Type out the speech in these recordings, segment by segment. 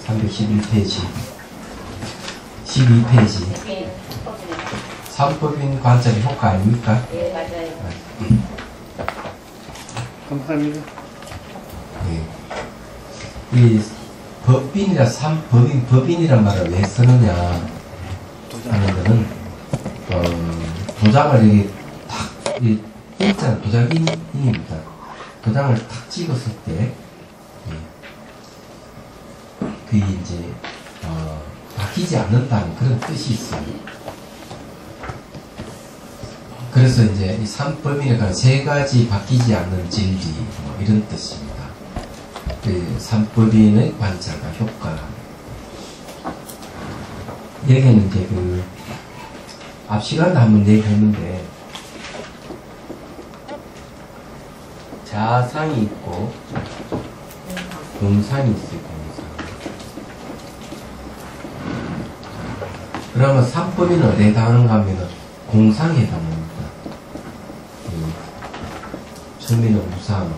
311페이지 12페이지 산법인 관찰의 효과 아닙니까? 네, 맞아요. 감사합니다. 네. 이 법인이라 법인이란 말을 왜 쓰느냐 하는 거는 도장을 이렇게 탁 인자는 도장인입니다. 도장을 탁 찍었을 때 그게 이제 바뀌지 않는다는 그런 뜻이 있어요. 그래서 이제 이 산법인에 관한 세 가지 바뀌지 않는 진리 이런 뜻입니다. 그 산법인의 관찰과 효과. 여기는 이제 그 앞 시간에 한번 얘기했는데 자상이 있고 공상이 있어요. 공상. 그러면 산법인은 어디에 해당하는가 하면 공상에 해당합니다. 처음에는 무상,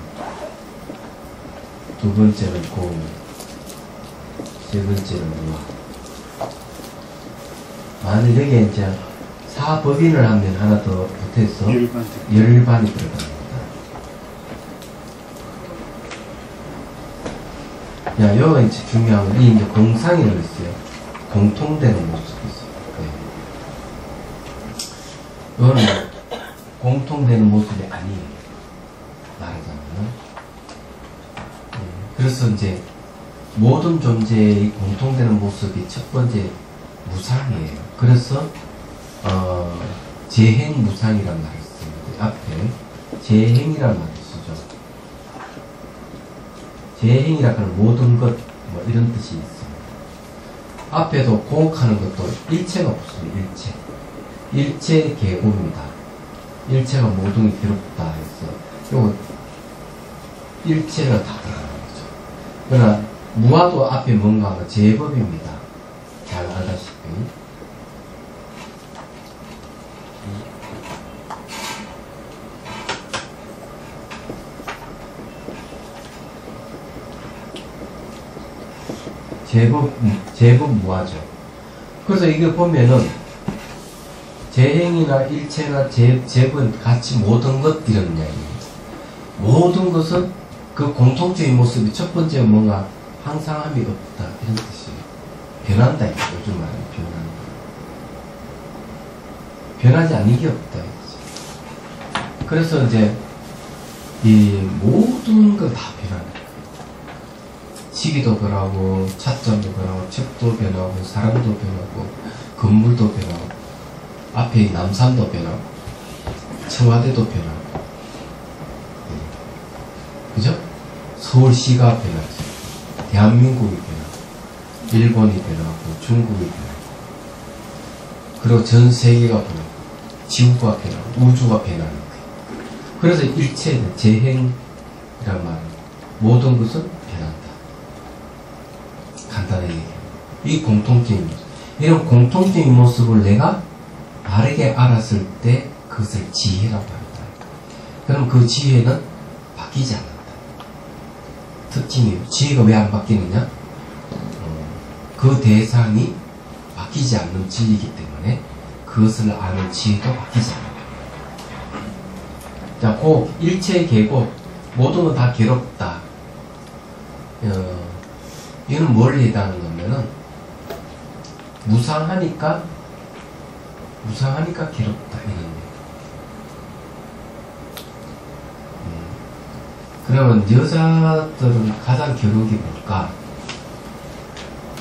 두 번째는 공, 세 번째는 무화. 만약 여기에 이제 사법인을 하면 하나 더 붙어서 열반이 들어갑니다. 야, 여기가 이제 중요한 건, 이 이제 공상이라고 있어요. 공통되는 모습이 있어요. 네. 이거는 공통되는 모습이 아니에요. 말하자면. 그래서 이제 모든 존재의 공통되는 모습이 첫 번째 무상이에요. 그래서, 재행무상이라는 말을 씁니다. 앞에 재행이라는 말을 쓰죠. 재행이라 하는 모든 것, 뭐 이런 뜻이 있습니다. 앞에도 공하는 것도 일체가 없습니다. 일체. 일체 계고입니다. 일체가 모든 게 괴롭다 해서, 요거, 일체가 다 들어가는 거죠. 그러나, 무화도 앞에 뭔가 제법입니다. 잘 알다시피. 제법 무화죠. 그래서 이거 보면은 재행이나 일체나 제법은 같이 모든 것 이런 이야기입니다. 모든 것은 그 공통적인 모습이 첫 번째 뭔가 항상함이 없다 이런 뜻이에요. 변한다 이거 요즘 말하는 변한다. 변하지 않는 게 없다 이거죠. 그래서 이제 이 모든 걸 다 변한다. 시기도 변하고, 차점도 변하고, 책도 변하고, 사람도 변하고, 건물도 변하고, 앞에 남산도 변하고, 청와대도 변하고, 그죠? 서울시가 변하죠. 대한민국이 변하고, 일본이 변하고, 중국이 변하고, 그리고 전 세계가 변하고, 지구가 변하고, 우주가 변하는 거예요. 그래서 일체는 재행이란 말은 모든 것은 변한다. 간단하게 얘기해요. 이 공통적인 모습. 이런 공통적인 모습을 내가 바르게 알았을 때 그것을 지혜라고 합니다. 그럼 그 지혜는 바뀌지 않는다. 특징이에요. 지혜가 왜 안 바뀌느냐? 그 대상이 바뀌지 않는 진리이기 때문에 그것을 아는 지혜도 바뀌지 않는다. 자, 그 일체의 계고 모든 건 다 괴롭다. 이건 뭘 얘기하는 거냐면은 무상하니까 괴롭다 이런 얘기. 그러면 여자들은 가장 괴로운 게 뭘까?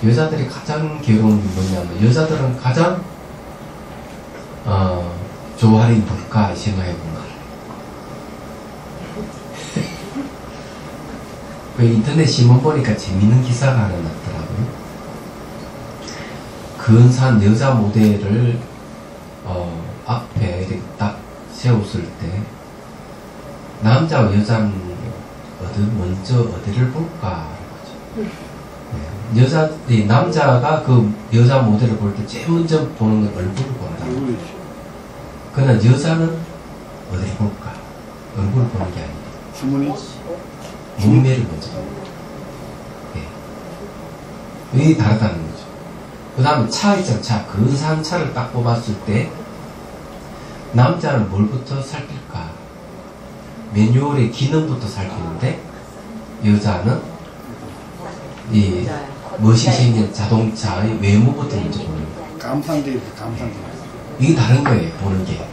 여자들이 가장 괴로운 게 뭐냐면 여자들은 가장 좋아하는 게 뭘까 생각해 본다. 그 인터넷 신문 보니까 재밌는 기사가 하나 났더라고요. 근사한 여자 모델을 앞에 이렇게 딱 세웠을 때 남자와 여자는 먼저 어디를 볼까? 네. 남자가 그 여자 모델을 볼 때 제일 먼저 보는 건 얼굴을 본다. 그러나 여자는 어디를 볼까? 얼굴을 보는 게 아니다. 목매를 먼저 봅니다. 예. 이게 다르다는 거죠. 그 다음에 차 있잖아, 차. 근사한 차를 딱 뽑았을 때, 남자는 뭘부터 살필까? 매뉴얼의 기능부터 살피는데, 여자는 이 멋이 생긴 자동차의 외모부터 먼저 보는 거예요. 감상돼. 이게 다른 거예요, 보는 게.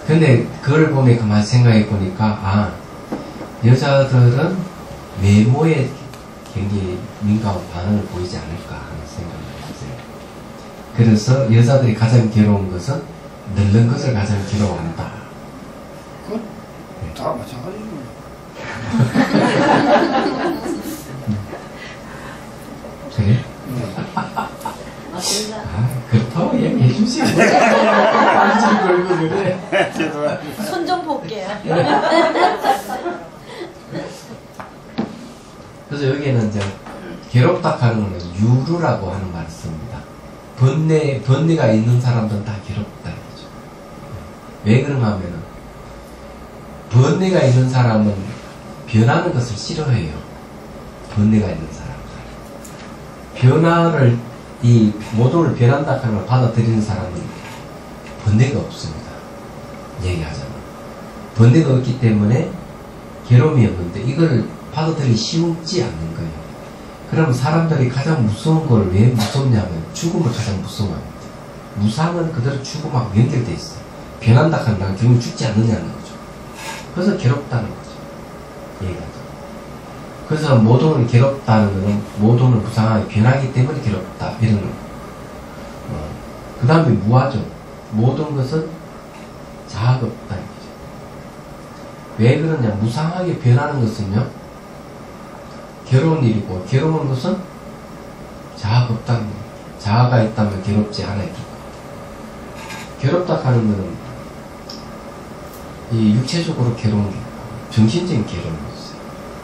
근데 그걸 보면 가만히 생각해 보니까, 여자들은 외모에 굉장히 민감한 반응을 보이지 않을까 하는 생각을 했어요. 그래서 여자들이 가장 괴로운 것은 늙는 것을 가장 괴로워한다. 그건 다 마찬가지죠. 그래? 그렇다고 얘기해 주시고. 관심 걸고 그래. 손 좀 볼게요. 그래서 여기에는 이제 괴롭다 하는 거는 유루라고 하는 말을 씁니다. 번뇌가 있는 사람들은 다 괴롭다 이거죠. 왜 그런가 하면은 번뇌가 있는 사람은 변하는 것을 싫어해요. 번뇌가 있는 사람들. 변화를 이 모든 걸 변한다 하는 걸 받아들이는 사람은 번뇌가 없습니다. 얘기하자면 번뇌가 없기 때문에 괴로움이 없는데 이걸 받아들이기 쉽지 않는 거예요. 그럼 사람들이 가장 무서운 걸 왜 무섭냐면 죽음을 가장 무서워합니다. 무상은 그대로 죽음하고 연결되어 있어요. 변한다 하는 건 결국 죽지 않느냐는 거죠. 그래서 괴롭다는 거죠. 얘기하죠. 그래서 모동은 괴롭다는 것은 모동은 무상하게 변하기 때문에 괴롭다 이런 거. 그 다음에 무아죠. 모든 것은 자아가 없다 이거죠. 왜 그러냐? 무상하게 변하는 것은요 괴로운 일이고 괴로운 것은 자아가 없다는 거예요. 자아가 있다면 괴롭지 않아요. 괴롭다 하는 것은 이 육체적으로 괴로운 게 있고 정신적인 괴로움이 있어요.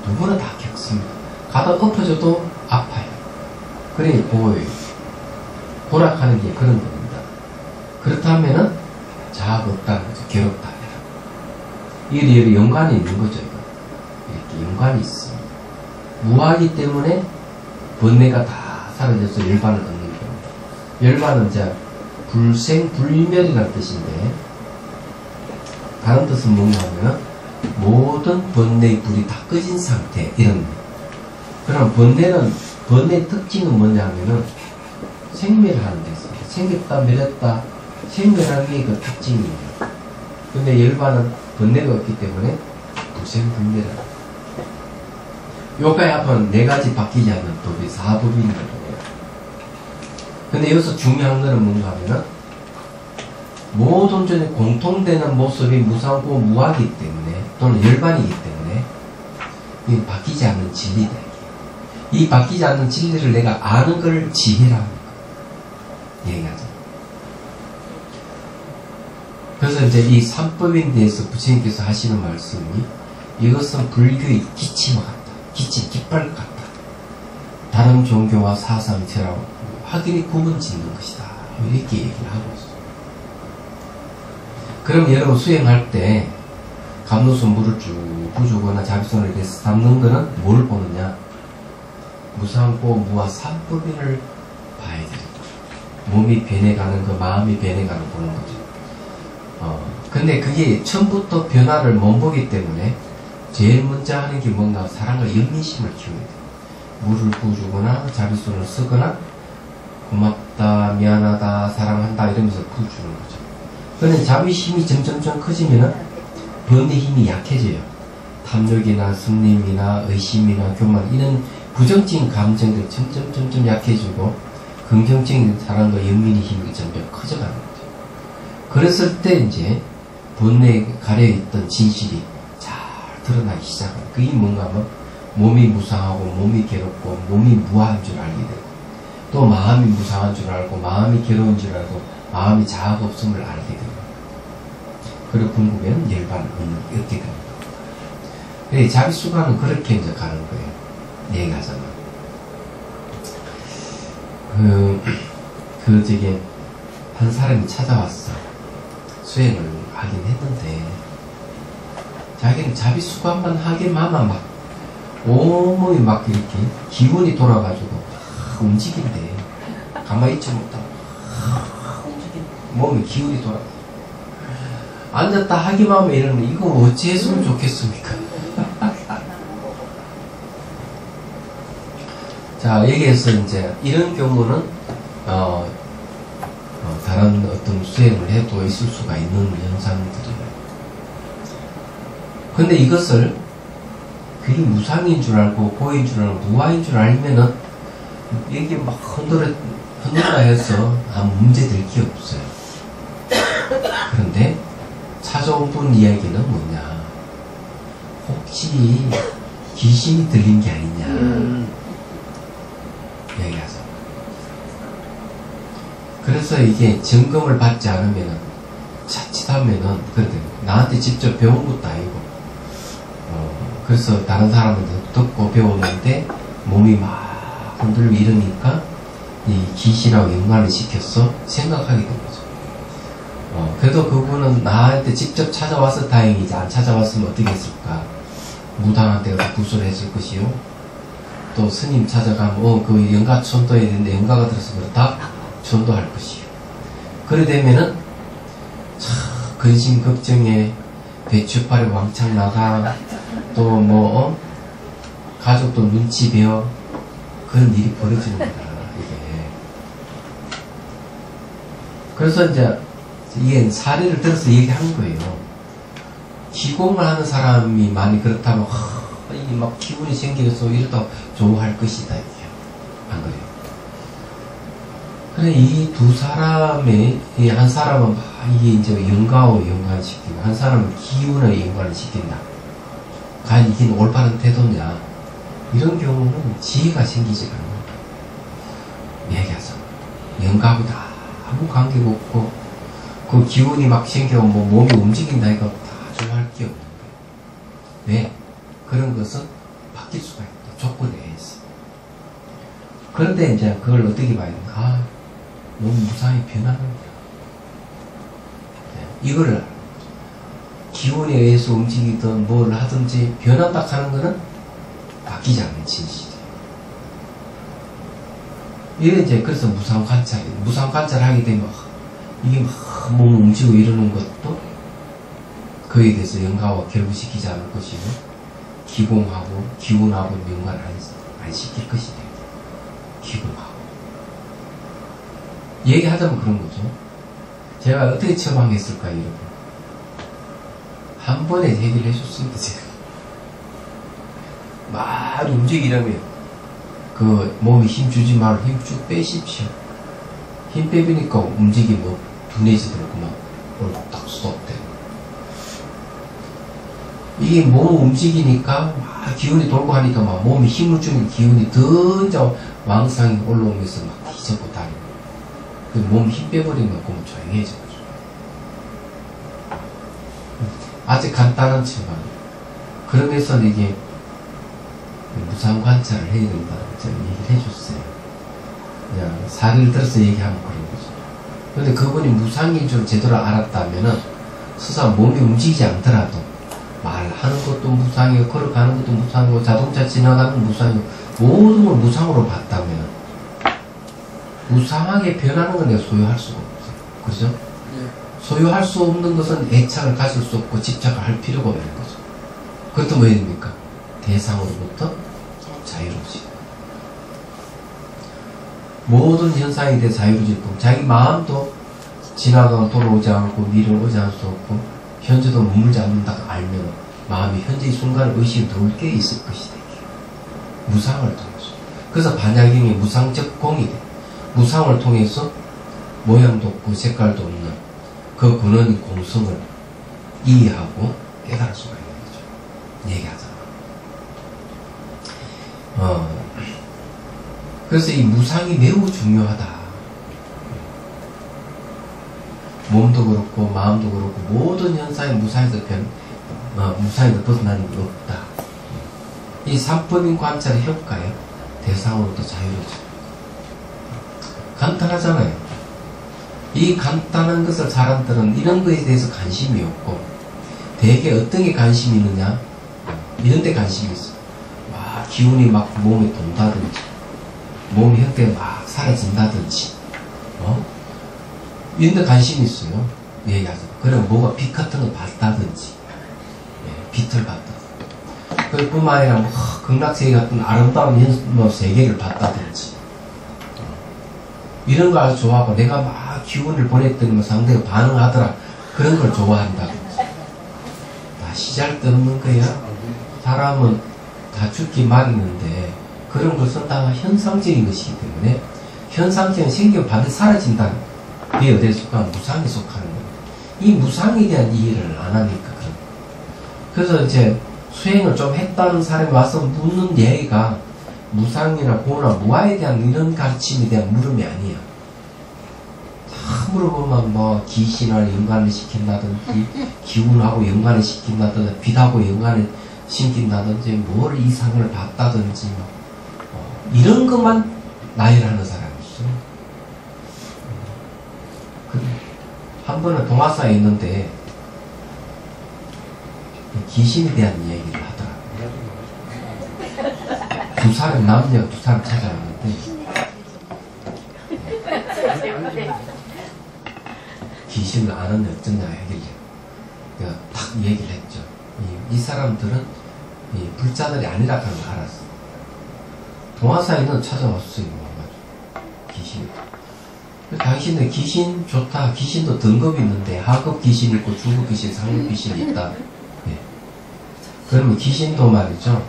누구나 다 겪습니다. 가다 엎어져도 아파요. 그래 보여요. 고락하는 게 그런 겁니다. 그렇다면은 자아가 없다는 거죠. 괴롭다. 이게 연관이 있는 거죠. 이렇게 연관이 있습니다. 무하기 때문에 번뇌가 다 사라져서 열반을 얻는 겁니다. 열반은 이제 불생불멸이라는 뜻인데 다른 뜻은 뭔가 하면 모든 번뇌의 불이 다 꺼진 상태 이런. 그럼 번뇌의 특징은 뭐냐 하면은 생멸하는 데 있습니다. 생겼다 멸했다 생멸하는 게 그 특징입니다. 근데 열반은 번뇌가 없기 때문에 불생불멸하다. 요가의 앞은 네 가지 바뀌지 않는 법이 사법인 거예요. 근데 여기서 중요한 거는 뭔가 하면은 모든 존재 공통되는 모습이 무상고 무하기 때문에 또는 열반이기 때문에 이 바뀌지 않는 진리다. 이 바뀌지 않는 진리를 내가 아는 걸 지혜라고 얘기하죠. 그래서 이제 이 삼법에 대해서 부처님께서 하시는 말씀이 이것은 불교의 기침과 같다. 기침, 깃발 같다. 다른 종교와 사상처럼 확연히 구분 짓는 것이다. 이렇게 얘기를 하고 있어요. 그럼 여러분 수행할 때 감로수 물을 쭉 부주거나 자비손을 이래서 담는 거는 뭘 보느냐? 무상고 무아 삼법인을 봐야 되는 거죠. 몸이 변해가는 거, 마음이 변해가는 거 보는 거죠. 근데 그게 처음부터 변화를 못 보기 때문에 제일 먼저 하는 게 뭔가 사랑과 연민심을 키워야 돼요. 물을 부어주거나 자비손을 쓰거나 고맙다, 미안하다, 사랑한다 이러면서 부어주는 거죠. 그런데 자비심이 점점점 커지면은 번뇌 힘이 약해져요. 탐욕이나 승림이나 의심이나 교만 이런 부정적인 감정들이 점점 약해지고 긍정적인 사랑과 연민의 힘이 점점 커져가는 거죠. 그랬을 때 이제 번뇌에 가려있던 진실이 잘 드러나기 시작합니다. 그게 뭔가 하면 몸이 무상하고 몸이 괴롭고 몸이 무아한 줄 알게 되고 또 마음이 무상한 줄 알고 마음이 괴로운 줄 알고 마음이 자아가 없음을 알게 됩니다. 그리고 궁극에는 열반을 얻게 됩니다. 자비수가는 그렇게 이제 가는 거예요. 얘기하자면 한 사람이 찾아왔어. 수행을 하긴 했는데 자기는 자비수감만 하기만 하면 막 온몸이 막 이렇게 기운이 돌아가지고 막 움직인대. 가만히 있지 못하고 움직인대. 몸에 기운이 돌아가. 앉았다 하기만 하면 이러면 이거 어찌 했으면 좋겠습니까? 자, 여기에서 이제 이런 경우는 다른 어떤 수행을 해도 있을 수가 있는 현상들이에요. 근데 이것을 그게 무상인 줄 알고 보인 줄 알고 무아인 줄 알면은 이게 막 흔들다 해서 아무 문제 될 게 없어요. 그런데 찾아온 분 이야기는 뭐냐? 혹시 귀신이 들린 게 아니냐? 얘기하죠. 그래서 이게 점검을 받지 않으면은 자칫하면은 그런데 나한테 직접 배운 것도 아니고 그래서 다른 사람은 듣고 배웠는데 몸이 막 흔들고 이러니까 이 귀신하고 연관을 시켜서 생각하게 된 거죠. 그래도 그분은 나한테 직접 찾아와서 다행이지 안 찾아왔으면 어떻게 했을까? 무당한테 가서 구슬을 했을 것이요. 또 스님 찾아가면 그 연가 천도해야 되는데 연가가 들어서 그렇다 천도할 것이요. 그래 되면은 참 근심 걱정에 배추팔이 왕창 나가 또 뭐 가족도 눈치 배어 그런 일이 벌어지는 거다 이게. 그래서 이제 이게 사례를 들어서 얘기한 거예요. 기공을 하는 사람이 많이 그렇다면 이게 막 기분이 생겨서 이러다 좋아할 것이다 이게 안 그래요. 그래 이 두 사람의 이 한 사람은 이게 이제 연가와 연관시키고 한 사람은 기운을 연관을 시킨다. 과연 이게 올바른 태도냐? 이런 경우는 지혜가 생기지 않는 거예요. 얘기하자. 연가하고 다 아무 관계가 없고 그 기운이 막 생기면 뭐 몸이 움직인다 이거 다 좋아할 게 없는 거예요. 왜? 그런 것은 바뀔 수가 있다. 조건에 의해서. 그런데 이제 그걸 어떻게 봐야 되나? 너무 무상히 변하는 거야. 이거를 기운에 의해서 움직이든 뭘 하든지 변한다 하는 거는 바뀌지 않는 진실이에요. 이게 이제 그래서 무상 관찰이에요. 무상 관찰하게 되면 이게 막 몸 움직이고 이러는 것도 그에 대해서 연가와 결부시키지 않을 것이고 기공하고 기운하고 연관을 안 시킬 것이다. 기공하고 얘기하자면 그런 거죠. 제가 어떻게 처방했을까요, 여러분? 한 번에 얘기를 해줬습니다, 제가. 막 움직이려면, 그, 몸에 힘 주지 말고 힘 쭉 빼십시오. 힘 빼니까 움직이면 둔해지더라고만. 딱 스톱되고. 이게 몸 움직이니까, 막 기운이 돌고 하니까 막 몸에 힘을 주는 기운이 더 이제 왕상이 올라오면서 막 뒤집고 다니고. 몸 힘 빼버리면 그럼 조용해져. 아주 간단한 처방. 그러면서 이게 무상 관찰을 해야 된다. 제가 얘기를 해줬어요. 그냥 사례를 들어서 얘기하면 그런 거죠. 근데 그분이 무상인 줄 제대로 알았다면은 스스로 몸이 움직이지 않더라도 말하는 것도 무상이고 걸어가는 것도 무상이고 자동차 지나가는 것도 무상이고 모든 걸 무상으로 봤다면 무상하게 변하는 건 내가 소유할 수가 없어요. 그렇죠? 네. 소유할 수 없는 것은 애착을 가질 수 없고 집착을 할 필요가 없는 거죠. 그것도 뭐 됩니까? 대상으로부터 자유로워지. 모든 현상에 대해 자유로워지고 자기 마음도 지나가면 돌아오지 않고 미래를 오지 않을 수 없고 현재도 머물지 않는다고 알면 마음이 현재의 순간을 의식이 넓게 있을 것이다. 무상을 통해서. 그래서 반야경이 무상적 공이 돼. 무상을 통해서 모양도 없고 색깔도 없는 그 근원의 공성을 이해하고 깨달을 수가 있는 거죠. 얘기하잖아. 그래서 이 무상이 매우 중요하다. 몸도 그렇고 마음도 그렇고 모든 현상이 무상에서 무상에서 벗어나는 게 없다. 이 삼법인 관찰의 효과에 대상으로도 자유로워져. 간단하잖아요. 이 간단한 것을 사람들은 이런 것에 대해서 관심이 없고 대개 어떤 게 관심이 있느냐? 이런 데 관심이 있어. 막 기운이 막 몸에 돈다든지, 몸 형태가 막 사라진다든지, 이런 데 관심이 있어요. 얘기하죠. 그리고 뭐가 빛 같은 거 봤다든지, 빛을 봤다. 그뿐만 아니라 뭐, 극락세계 같은 아름다운 세계를 봤다든지, 이런 거 아주 좋아하고, 내가 막 기운을 보냈더니 상대가 반응하더라. 그런 걸 좋아한다든지. 다 시잘데없는 거야. 사람은 다 죽기 마련인데, 그런 것은 다 현상적인 것이기 때문에, 현상적인 생기면 반드시 사라진다는 거예요. 그게 어디에 속하는 무상에 속하는 거예요. 이 무상에 대한 이해를 안 하니까 그런 거예요. 그래서 이제 수행을 좀 했다는 사람이 와서 묻는 얘기가 무상이나 고나 무아에 대한 이런 가르침에 대한 물음이 아니에요. 다 물어보면 뭐 귀신을 연관을 시킨다든지 기운하고 연관을 시킨다든지 빛하고 연관을 시킨다든지 뭘 이상을 봤다든지 이런 것만 나열하는 사람이 있어요. 한 번은 동화사에 있는데 귀신에 대한 이야기를 하더라고요. 두 사람, 남녀 두 사람 찾아왔는데 귀신을 아는 애 어쩌냐 하길래 내가 딱 얘기를 했죠. 이 사람들은 불자들이 아니라 하는 걸 알았어. 동화사에는 찾아왔어요. 귀신이. 당신은 귀신 좋다. 귀신도 등급이 있는데 하급 귀신 있고 중급 귀신, 상급 귀신이 있다. 그러면 귀신도 말이죠.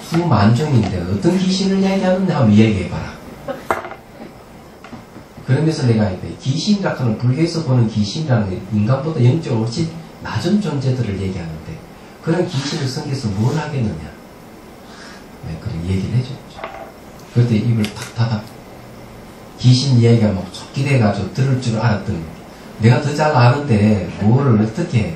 수만종인데 어떤 귀신을 얘기하느냐 하면 얘기해봐라. 그러면서 내가 귀신이라고 하는 불교에서 보는 귀신이라는 게 인간보다 영적으로 훨씬 낮은 존재들을 얘기하는데 그런 귀신을 섬겨서 뭘 하겠느냐. 그런 얘기를 해줬죠. 그럴 때 입을 탁 닫아. 귀신 이야기가 막 촉기돼가지고 들을 줄 알았더니 내가 더 잘 아는데 뭐를 어떻게 해.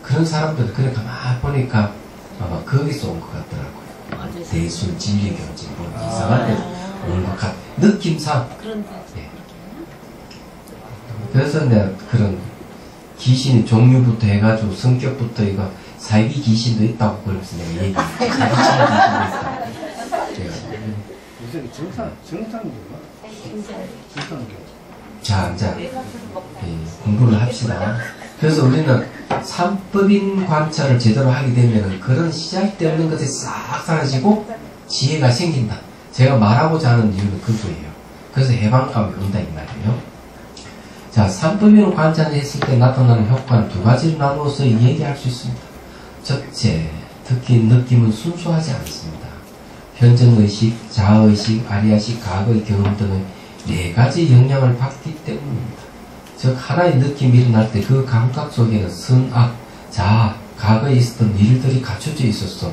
그런 사람들 그래 가만히 보니까 아마 거기서 온 것 같더라고요. 대술 진리경제 뭐 이상한 데 온 것 같아. 느낌상. 그래서 내가 그런 귀신의 종류부터 해가지고 성격부터 이거 사이비 귀신도 있다고 그러면서 내가 얘기했어요. 사이비 귀신도 있다고. 요새 정상교가? 자, 공부를 합시다. 그래서 우리는 삼법인 관찰을 제대로 하게 되면 그런 시작되는 것이 싹 사라지고 지혜가 생긴다. 제가 말하고자 하는 이유는 그거예요. 그래서 해방감이 온다 이 말이에요. 자, 삼법인 관찰을 했을 때 나타나는 효과는 두 가지를 나누어서 얘기할 수 있습니다. 첫째, 특히 느낌은 순수하지 않습니다. 현정의식, 자아의식, 아리아식, 과거의 경험 등의 네 가지 영향을 받기 때문입니다. 즉 하나의 느낌이 일어날 때 그 감각 속에는 선악, 자아, 과거에 있었던 일들이 갖춰져 있어서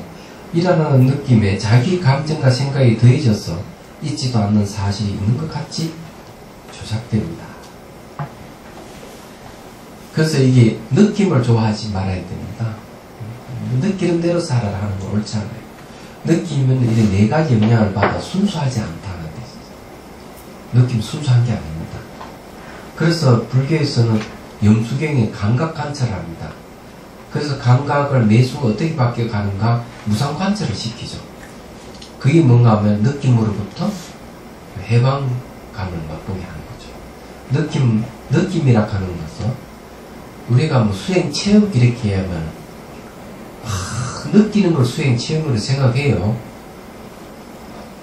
일어나는 느낌에 자기 감정과 생각이 더해져서 있지도 않는 사실이 있는 것 같이 조작됩니다. 그래서 이게 느낌을 좋아하지 말아야 됩니다. 느끼는 대로 살아라 하는 건 옳지 않아요. 느낌은 이제 네 가지 영향을 받아 순수하지 않다는 데 있어요. 느낌 순수한 게 아닙니다. 그래서 불교에서는 영수경에 감각 관찰을 합니다. 그래서 감각을 매수가 어떻게 바뀌어가는가 무상 관찰을 시키죠. 그게 뭔가 하면 느낌으로부터 해방감을 맛보게 하는 거죠. 느낌이라 하는 것은 우리가 뭐 수행 체험 이렇게 하면 느끼는 걸 수행 체험으로 생각해요.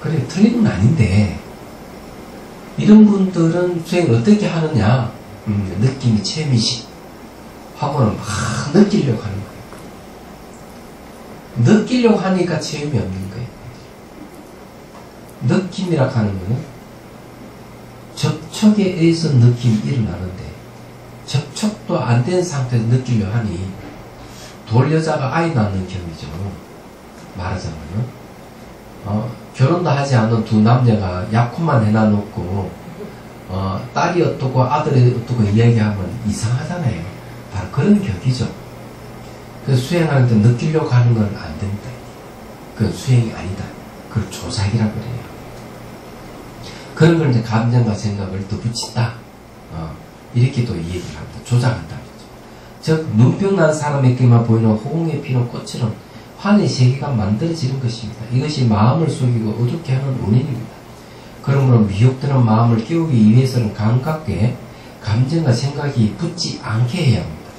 그래 틀린 건 아닌데 이런 분들은 수행을 어떻게 하느냐 느낌이 체험이지 하고는 막 느끼려고 하는 거예요. 느끼려고 하니까 체험이 없는 거예요. 느낌이라 하는 거는 접촉에 의해서 느낌이 일어나는데 접촉도 안 된 상태에서 느끼려 하니 돌여자가 아이 낳는 경이죠. 말하자면요. 결혼도 하지 않은 두 남녀가 약혼만 해놔놓고 딸이 어떻고 아들이 어떻고 이야기하면 이상하잖아요. 바로 그런 격이죠. 그래서 수행하는데 느끼려고 하는 건 안 됩니다. 그건 수행이 아니다. 그걸 조작이라고 그래요. 그런 걸 이제 감정과 생각을 덧붙인다. 이렇게 또 얘기를 합니다. 조작한다. 즉 눈병 난 사람에게만 보이는 호응에 피는 꽃처럼 환의 세계가 만들어지는 것입니다. 이것이 마음을 속이고 어둡게 하는 원인입니다. 그러므로 미혹되는 마음을 깨우기 위해서는 감각에 감정과 생각이 붙지 않게 해야 합니다.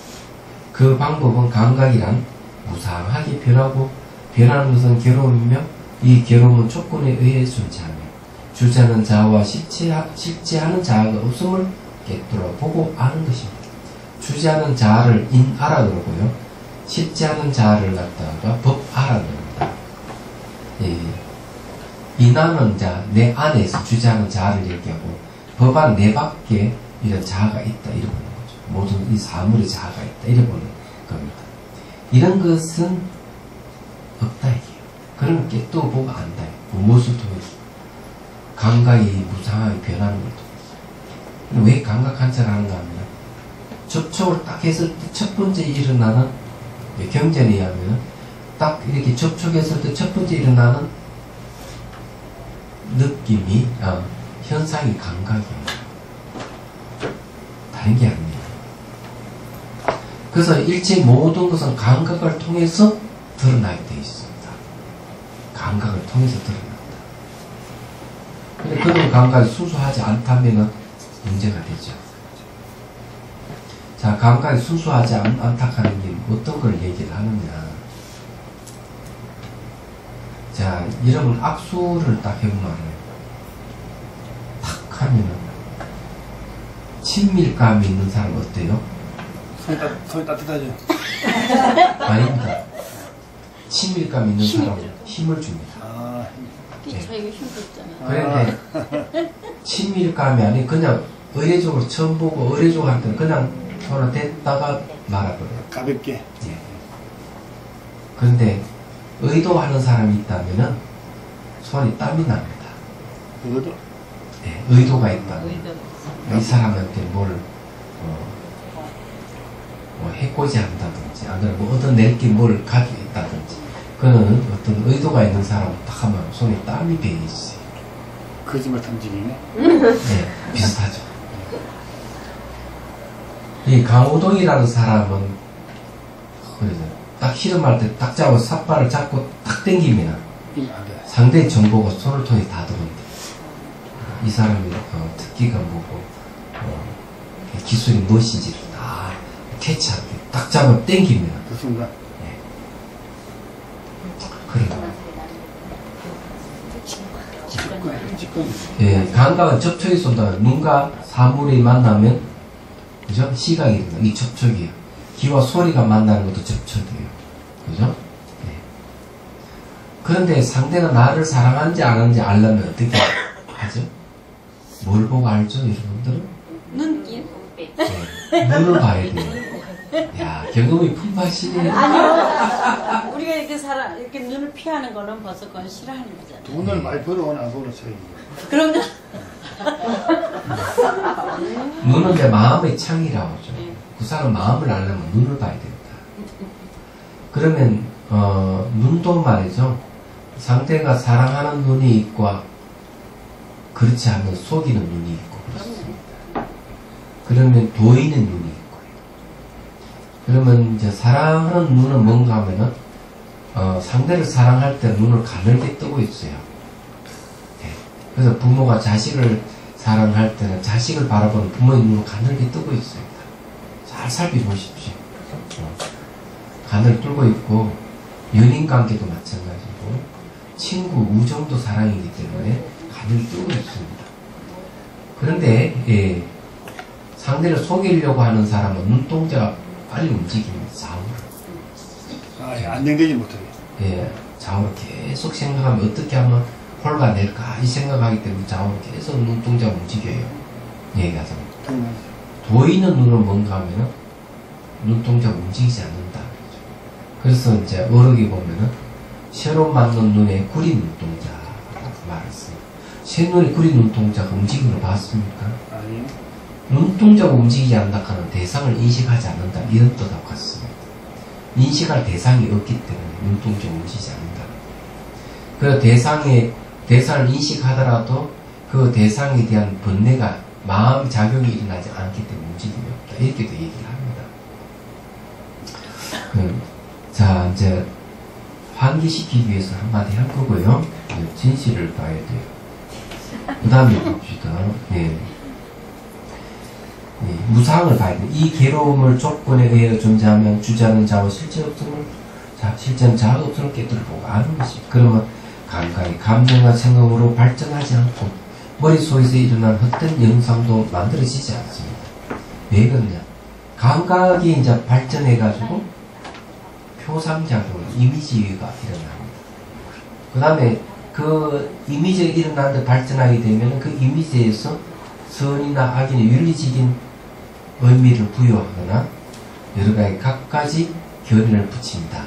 그 방법은 감각이란 무상하게 변하는 것은 괴로움이며 이 괴로움은 조건에 의해 존재하며 주체하는 자아와 실제하는 자아가 없음을 깨뜨려 보고 아는 것입니다. 주체하는 자아를 인아라 그러고요. 실제하는 자아를 갖다가 법아라 그럽니다. 인하는 자, 내 안에서 주체하는 자아를 얘기하고 법안 내 밖에 이런 자아가 있다 이래 보는 거죠. 모든 이 사물의 자아가 있다 이래 보는 겁니다. 이런 것은 없다 이게요. 그런 게 또 보고 안다. 무엇을 통해서? 감각이 무상하게 변하는 걸 통해서. 왜 감각 관찰을 하는가 하면 접촉을 딱 했을 때 첫 번째 일어나는 경전에 의하면 딱 이렇게 접촉했을 때 첫 번째 일어나는 느낌이 현상이 감각이에요. 다른 게 아닙니다. 그래서 일체 모든 것은 감각을 통해서 드러나게 되어 있습니다. 감각을 통해서 드러납니다. 근데 그런 감각이 순수하지 않다면 문제가 되죠. 자, 감각이 순수하지 않다 하는 게 어떤 걸 얘기를 하느냐. 자, 여러분 악수를 딱 해보면 탁 하면은 친밀감이 있는 사람 어때요? 손이 따뜻하죠. 아닙니다. 친밀감 있는 사람은 힘을 줍니다. 저희가 힘도 있잖아요. 그런데 친밀감이 아니 그냥 의례적으로 처음 보고 의례적으로 할 때는 그냥 손을 댔다가 말아버려요. 가볍게. 예. 그런데 의도하는 사람이 있다면은 손이 땀이 납니다. 그것도 예, 의도가 있다면 이 사람한테 뭘 해코지 한다든지 안 그러면 뭐 얻어낼 게 뭘 가지고 있다든지 그는 어떤 의도가 있는 사람 딱 하면 손에 땀이 배어 있어요. 거짓말 탐지기네. 네, 비슷하죠. 이 강호동이라는 사람은 그러죠. 딱 씨름할 때 딱 잡고 삿발을 잡고 딱 당기면 상대의 정보가 손을 통해 다 들어온다. 이 사람이 특기가 뭐고 기술이 무엇인지를 다 캐치하게 딱 잡아 당기면 그 순간. 네. 그래요. 예, 감각은 접촉이 쏜다. 눈과 사물이 만나면, 그죠? 시각이 된다. 이 접촉이에요. 귀와 소리가 만나는 것도 접촉이에요. 그죠? 예. 그런데 상대가 나를 사랑하는지 안 하는지 알려면 어떻게 하죠? 뭘 보고 알죠, 여러분들은? 눈길. 예, 눈을 봐야 돼요. 야, 경험이 풍부하시네요. 아니요. 우리가 이렇게 눈을 피하는 거는 벌써 그건 싫어하는 거잖아요. 돈을 많이 벌어오나 안 벌어 차이. 그런 거. 눈은 내 마음의 창이라고 하죠. 그 사람 마음을 알려면 눈을 봐야 됩니다. 그러면 눈도 말이죠. 상대가 사랑하는 눈이 있고 그렇지 않은 속이는 눈이 있고 그렇습니다. 그러면 보이는 눈이 있고요. 그러면 이제 사랑하는 눈은 뭔가 하면은 상대를 사랑할 때 눈을 가늘게 뜨고 있어요. 네. 그래서 부모가 자식을 사랑할 때는 자식을 바라보는 부모의 눈을 가늘게 뜨고 있습니다. 잘 살펴보십시오. 가늘 뜨고 있고 연인 관계도 마찬가지고 친구 우정도 사랑이기 때문에 가늘 뜨고 있습니다. 그런데 예, 상대를 속이려고 하는 사람은 눈동자가 빨리 움직입니다. 좌우로. 안정되지 못하게. 예, 좌우로 계속 생각하면 어떻게 하면 홀가낼까 이 생각하기 때문에 좌우로 계속 눈동자가 움직여요. 얘기하자면. 보이는 눈은 뭔가 하면은 눈동자가 움직이지 않는다. 그래서 이제 어록에 보면은 새로 만든 눈에 구린 눈동자라고 말했어요. 새 눈에 구린 눈동자가 움직이는 걸 봤습니까? 아니요. 눈동자가 움직이지 않는다 하는 대상을 인식하지 않는다 이런 뜻하고 같습니다. 인식할 대상이 없기 때문에 눈동자가 움직이지 않는다. 그 대상을 인식하더라도 그 대상에 대한 번뇌가 마음 작용이 일어나지 않기 때문에 움직임이 없다. 이렇게도 얘기를 합니다. 이제 환기시키기 위해서 한마디 할 거고요. 진실을 봐야 돼요. 그 다음에 봅시다. 예. 예, 무상을 봐야 돼요. 이 괴로움을 조건에 의해 존재하면 주자는 자와 실제 없음을, 실제는 자가 없음을 깨뜨리고 아는 것이. 그러면 감각이 감정과 생각으로 발전하지 않고 머릿속에서 일어난 헛된 영상도 만들어지지 않습니다. 왜 그러냐? 감각이 이제 발전해가지고 표상작용, 이미지가 일어납니다. 그 다음에 그 이미지가 일어나는데 발전하게 되면 그 이미지에서 선이나 악이나 윤리적인 의미를 부여하거나 여러 가지 각가지 결의를 붙입니다.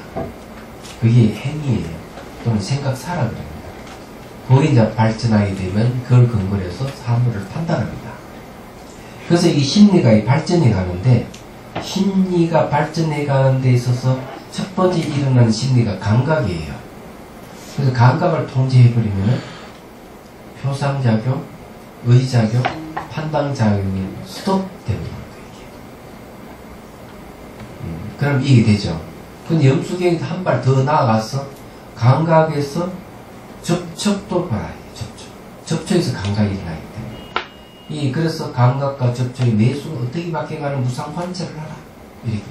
그게 행위예요. 또는 생각 사라 그럽니다. 거기 이제 발전하게 되면 그걸 근거로 해서 사물을 판단합니다. 그래서 이 심리가 발전해 가는데, 심리가 발전해 가는 데 있어서 첫 번째 일어나는 심리가 감각이에요. 그래서 감각을 통제해버리면 표상작용, 의작용, 판단작용이 스톱되는 거예요. 그럼 이게 되죠. 근데 염수경이 한 발 더 나아가서 감각에서 접촉도 봐야 해요. 접촉에서 감각이 일어나기 때문에. 그래서 감각과 접촉의 매수가 어떻게 바뀌어가는 무상 관찰을 하라. 이렇게.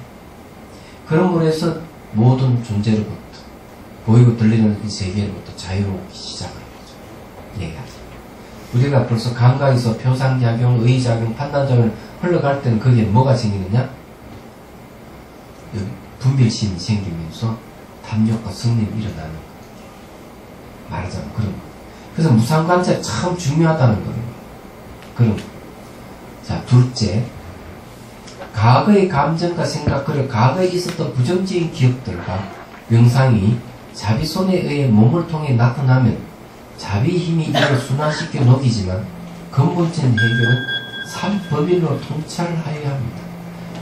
그럼으로 해서 모든 존재로부터, 보이고 들리는 이 세계로부터 자유롭기 시작하는 거죠. 얘기하죠. 우리가 벌써 감각에서 표상작용, 의작용, 판단작용을 흘러갈 때는 거기에 뭐가 생기느냐? 여기 분별심이 생기면서 탐욕과 성림이 일어나는 거예요. 말하자면 그런 거. 그래서 무상관찰이 참 중요하다는 거예요. 그럼, 자, 둘째. 과거의 감정과 생각, 그리고 과거에 있었던 부정적인 기억들과 명상이 자비손에 의해 몸을 통해 나타나면 자비의 힘이 이를 순환시켜 녹이지만 근본적인 해결은 삼법인으로 통찰하여야 합니다.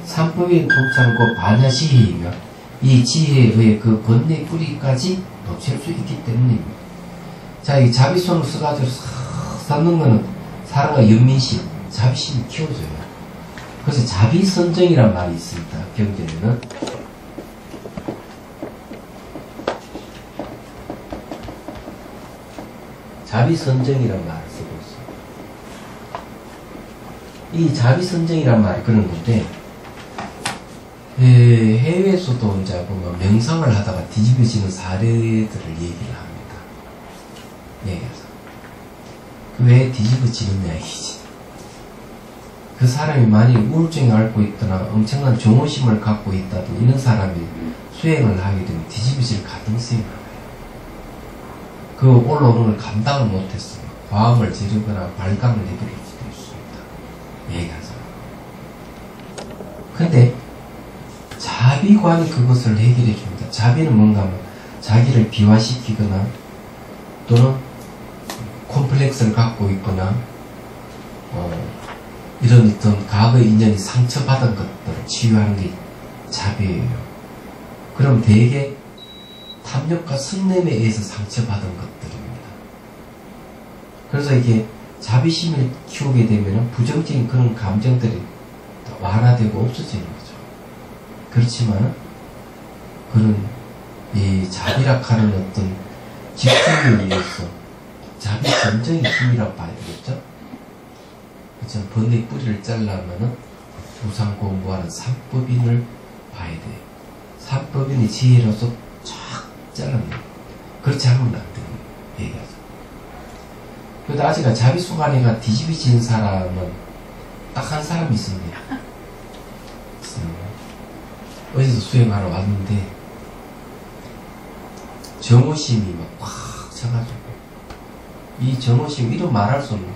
삼법인 통찰은 곧 반야시혜이며 이 지혜에 의해 그 권내 뿌리까지 놓칠 수 있기 때문입니다. 자, 이 자비손을 써가지고 싹 쌓는 거는 사람과 연민심, 자비심을 키워줘요. 그래서 자비선정이란 말이 있습니다. 경전에는. 자비선정이란 말을 쓰고 있습니다. 이 자비선정이란 말이 그런 건데, 해외에서도 이제 보면 명상을 하다가 뒤집어지는 사례들을 얘기를 합니다. 얘기해서. 왜 뒤집어지느냐 이지. 그 사람이 만약 우울증을 앓고 있거나 엄청난 정오심을 갖고 있다도 이런 사람이 수행을 하게 되면 뒤집어질 가능성이 많아요. 그 올라오는 걸 감당을 못했어요. 과음을 지르거나 발광을 해버릴 수도 있습니다. 얘기하자. 근데 자비관이 그것을 해결해 줍니다. 자비는 뭔가 하면 자기를 비화시키거나 또는 콤플렉스를 갖고 있거나 이런 어떤 과거의 인연이 상처받은 것들을 치유하는 게 자비예요. 그럼 대개 탐욕과 성냄에 의해서 상처받은 것들입니다. 그래서 이게 자비심을 키우게 되면 부정적인 그런 감정들이 완화되고 없어지는 거죠. 그렇지만 그런 이 자비락하는 어떤 집중을 위해서 자비 전정의 힘이라고 봐야 되겠죠? 그렇죠? 번뇌의 뿌리를 잘라면은 무상 공부하는 삼법인을 봐야 돼요. 삼법인의 지혜로서 쫙 잘라내요. 그렇지 않으면 안 돼요. 얘기하죠. 그래도 아직 자비수관이가 뒤집어진 사람은 딱 한 사람이 있습니다. 어디서 수행하러 왔는데 정오심이 막 꽉 차가지고 이 정오심 이런 말할 수 없는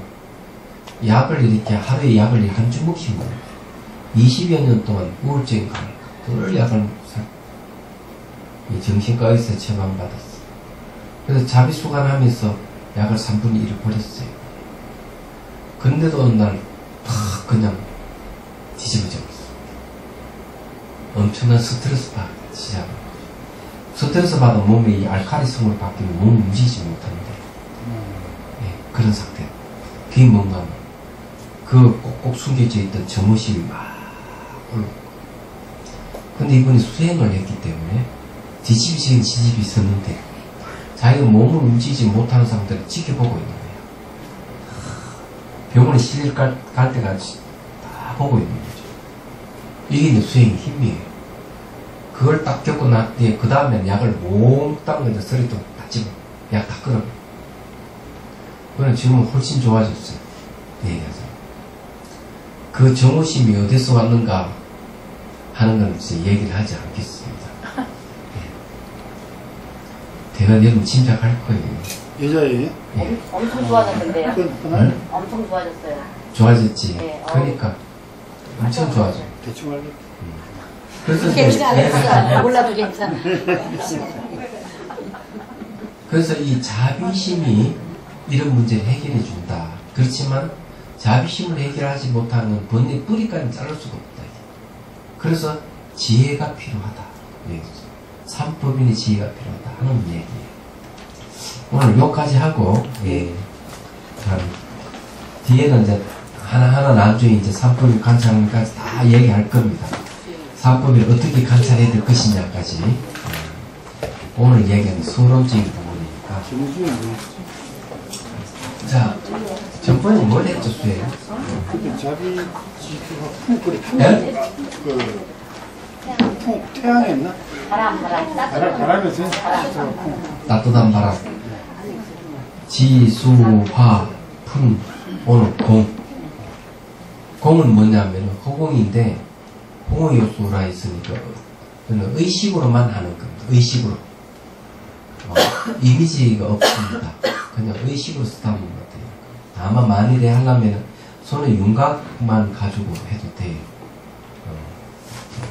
약을 이렇게 하루에 약을 한 주먹씩 먹어요. 20여 년 동안 우울증이 가니까 늘 약을 이 정신과에서 처방받았어. 그래서 자비수관하면서 약을 3분의 1을 버렸어요. 그런데도 어느 날 팍 그냥 뒤집어져 버렸어. 엄청난 스트레스 받기 시작한 거죠. 스트레스 받아 몸에 이 알칼리성으로 바뀌면 몸 움직이지 못하는데 그런 상태. 그게 뭔가 하면 그 꼭꼭 숨겨져 있던 정오심이 막 올라오고. 근데 이분이 수행을 했기 때문에 뒤집이적인 지집이 있었는데 자기가 몸을 움직이지 못하는 사람들을 지켜보고 있는 거예요. 병원에 실릴 갈 때까지 다 보고 있는 거죠. 이게 이제 수행의 힘이에요. 그걸 딱 겪고 난 뒤에 그 다음에는 약을 몽땅 그냥 쓰리통 다 집어 약 다 끊어. 그러면 지금은 훨씬 좋아졌어요. 얘기하자. 그 정오심이 어디서 왔는가 하는 건 이제 얘기를 하지 않겠습니다. 대가 여러분 짐작할 거예요. 여자예요? 예. 엄청 좋아졌는데요. 응? 엄청 좋아졌어요. 좋아졌지. 네, 그러니까 엄청 좋아져. 대충 알겠다. 그래서 괜찮았어. 몰라도 괜찮아. 그래서 이 자비심이 이런 문제를 해결해 준다. 그렇지만 자비심을 해결하지 못하는 번뇌 뿌리까지 자를 수가 없다. 그래서 지혜가 필요하다. 삼법인의 지혜가 필요하다 하는 얘기예요. 오늘 여기까지 하고 뒤에는 이제 하나하나 나중에 이제 삼법인 관찰하는까지 다 얘기할 겁니다. 삼법인을 어떻게 관찰해야 될 것이냐까지 오늘 얘기하는 서론적인 부분이니까. 정수는 뭐였지? 자, 전번에 뭘 했죠, 수혜? 그때 자비 지수가 풍, 그래, 풍, 네? 태양했나? 바람. 바람에서 지수가 풍. 따뜻한 바람. 지, 수, 화, 풍, 오늘 공. 공은 뭐냐면 허공인데 호공 요소라 있으니까 의식으로만 하는 겁니다. 의식으로. 이미지가 없습니다. 그냥 의식으로 쓰다보면 돼요. 다만 만일에 하려면 손에 윤곽만 가지고 해도 돼요.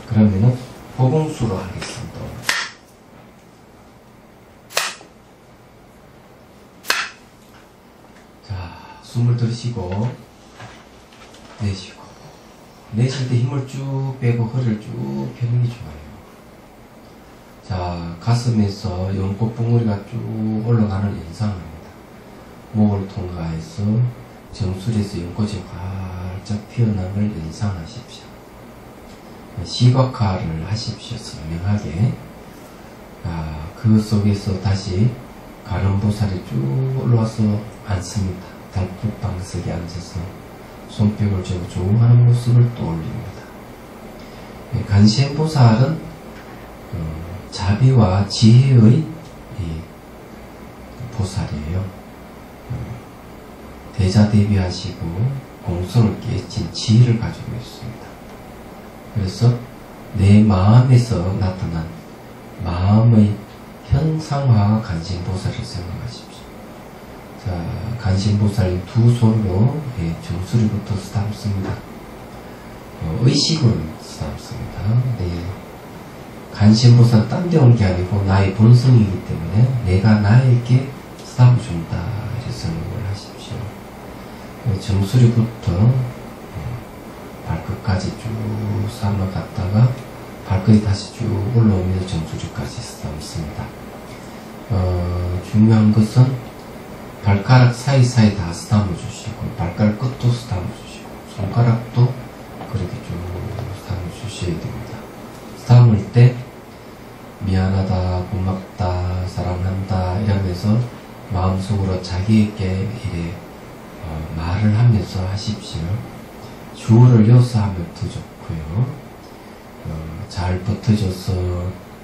그러면은 허공수로 하겠습니다. 자, 숨을 들이쉬고 내쉬고 내쉴 때 힘을 쭉 빼고 허리를 쭉 펴는 게 좋아요. 자, 가슴에서 연꽃 붕어리가 쭉 올라가는 연상합니다. 목을 통과해서 정수리에서 연꽃이 활짝 피어난 걸 연상하십시오. 시각화를 하십시오. 선명하게. 그 속에서 다시 가름보살이 쭉 올라와서 앉습니다. 달빛방석에 앉아서 손뼉을 쥐고 조응하는 모습을 떠올립니다. 간시행보살은 자비와 지혜의 보살이에요. 대자대비하시고 공성을 깨친 지혜를 가지고 있습니다. 그래서 내 마음에서 나타난 마음의 현상화가 간신보살을 생각하십시오. 자, 간신보살 두 손으로 정수리부터 쓰담습니다. 의식으로 쓰담습니다. 간신보살 딴 데 온 게 아니고 나의 본성이기 때문에 내가 나에게 쓰담준다 이렇게 생각을 하십시오. 정수리부터 발끝까지 쭉 삼아갔다가 발끝이 다시 쭉 올라오면서 정수리까지 쓰담습니다. 중요한 것은 발가락 사이사이 다 쓰담아 주시고 발가락 끝도 쓰담아 주시고 손가락도 그렇게 쭉 쓰담아 주셔야 됩니다. 쓰담을 때 미안하다, 고맙다, 사랑한다 이러면서 마음속으로 자기에게 이래 말을 하면서 하십시오. 주어를 이어서 하면 더 좋고요. 잘 버텨줘서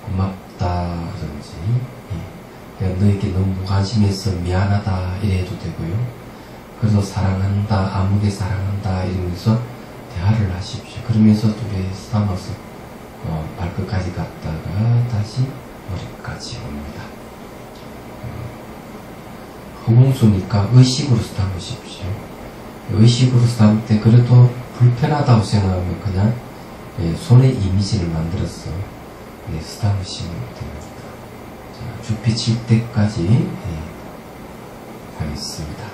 고맙다든지 너에게 너무 무관심해서 미안하다 이래도 되고요. 그래서 사랑한다, 아무개 사랑한다 이러면서 대화를 하십시오. 그러면서 둘이 싸워서 발끝까지 갔다가 다시 머리까지 옵니다. 허공수니까 의식으로 쓰담으십시오. 의식으로 쓰담을 때 그래도 불편하다고 생각하면 그냥 손의 이미지를 만들어서 쓰담으시면 됩니다. 자, 주피 칠 때까지 하겠습니다.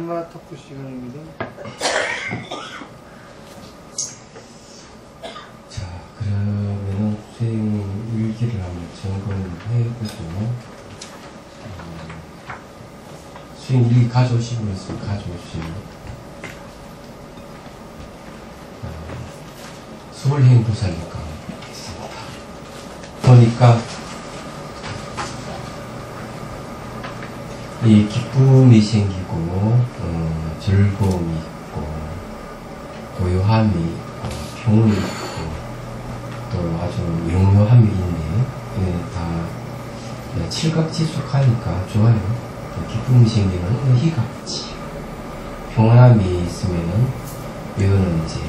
테마 토크 시간입니다. 자, 그러면은 수행 일기를 한번 점검을 해보고, 수행 일기 가져오신 분 있으면 가져오시고, 수월행도사니까 있습니다. 보니까 이 기쁨이 생기고 즐거움이 있고 고요함이 있고 평온이 있고 또 아주 명료함이 있네. 다 칠각지속하니까 좋아요. 기쁨이 생기면 희각지, 평온함이 있으면은 이거는 이제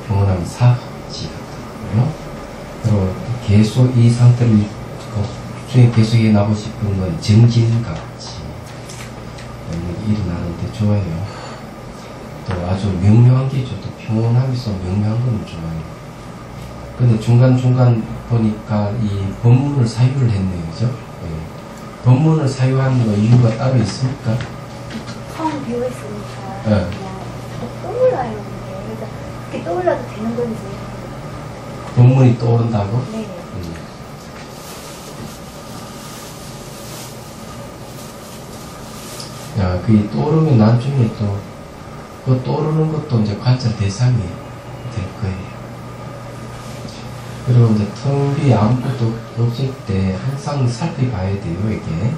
평온함이 사각지 같고요. 그리고 계속 이 상태를 수행 계속해 나고 싶은 건 정진각지 일어나는데 좋아요. 또 아주 명료한 게 좋다. 평온함에서 명료한 건 좋아요. 근데 중간중간 보니까 이 법문을 사유를 했네요. 그죠? 네. 법문을 사유하는 거 이유가 따로 있습니까? 처음 비워있으니까 네. 그냥 떠올라요. 그래서 그렇게 떠올라도 되는 건지. 법문이 떠오른다고? 네. 야, 그게 떠오르면 나중에 또, 그 떠오르는 것도 이제 관찰 대상이 될 거예요. 그리고 이제 텅 비에 아무것도 없을 때 항상 살펴봐야 돼요, 이게.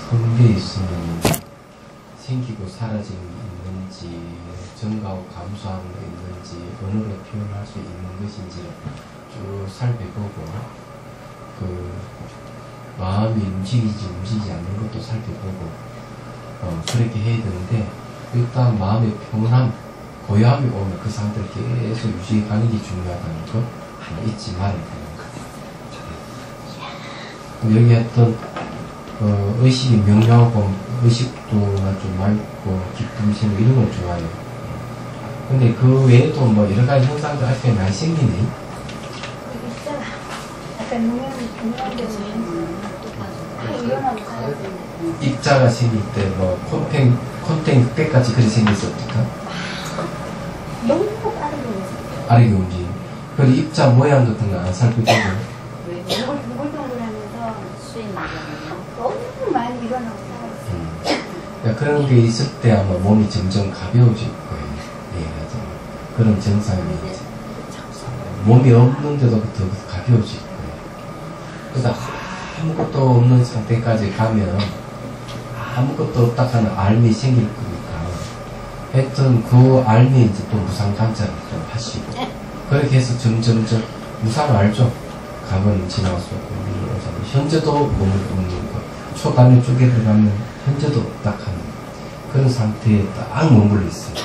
텅 비에 있으면 생기고 사라지는 게 있는지, 증가하고 감소하는 게 있는지, 언어로 표현할 수 있는 것인지 쭉 살펴보고, 마음이 움직이지 않는 것도 살펴보고 그렇게 해야 되는데 일단 마음의 평온함, 고요함이 오면 그 상태를 계속 유지하는 게 중요하다는 거 잊지 말아야 되는 거예요. 여기 했던 의식이 명료하고 의식도 좀 맑고 기쁨이 이런 건 좋아요. 근데 그 외에도 뭐 여러 가지 현상들 아직까지 많이 생기네. 이게 있잖아. 약간 유명한 게 일어나고 사라지는. 입자가 생길 때 뭐 콘텐 끝까지 그리 생겼었니까 너무 빠르게 움직여요. 빠르게 움직임. 그리고 입자 모양 같은 거 안 살펴보고 동글동글하면서 수행 얘기하는 너무 많이 일어나고 사라지는. 그러니까 그런 게 있을 때 아마 몸이 점점 가벼워질 거예요. 예, 맞아요. 그런 증상이 이제 몸이 없는데도 더 가벼워질 거예요. 그래서 아무것도 없는 상태까지 가면 아무것도 없다 하는 알미 생길 거니까 하여튼 그 알미 이제 또 무상 관찰을 또 하시고 그렇게 해서 점점 무상 알죠? 감은 지나서 현재도 몸을 없는 거 초단위 쪽에 들어가면 현재도 없다 하는 그런 상태에 딱 머물러 있어요.